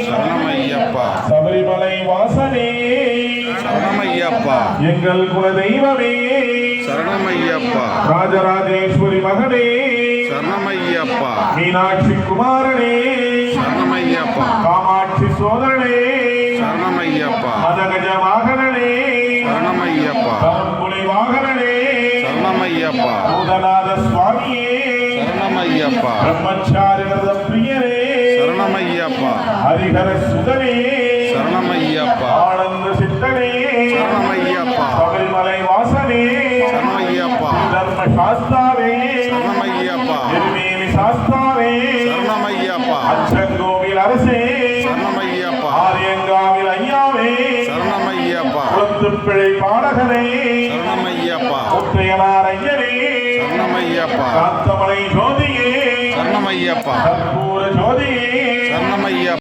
சரணமையப்பா. சபரிமலை வாசனே சரணமையப்பா. எங்கள் குல தெய்வமே சரணமையப்பா. ராஜராஜேஸ்வரி மகனே சரணமையப்பா. மீனாட்சி குமாரனே சரணமையப்பா. காமாட்சி சோதரனே சரணமையப்பா. மதகஜ வாகனனே சரணமையப்பா. கரும்புலி வாகனனே சரணமையப்பா. பூதநாத சுவாமியே சரணமையப்பா. பிரம்மச்சாரி விரத பிரியனே சரணமையப்பா. ஹரிஹர சுதனே சரணமையப்பா. ஆனந்த சித்தனே சரணமையப்பா. சபரிமலை வாசனே சரணமையப்பா. தர்ம சாஸ்தாவே சரணமையப்பா. திருமேனி சாஸ்தாவே சரணமையப்பா. அச்சங்கோவில் அரசே சரணமையப்பா. ஆரியங்காவில் ஐயாவே சரணமையப்பா. குளத்துப்பிழை பாடகனே சரணமையப்பா. முத்தையனார் ஐயனே சரணமையப்பா. காத்தமலை ஜோதியே சரணமையப்பா. கற்பூர ஜோதியே சரணமையப்பா.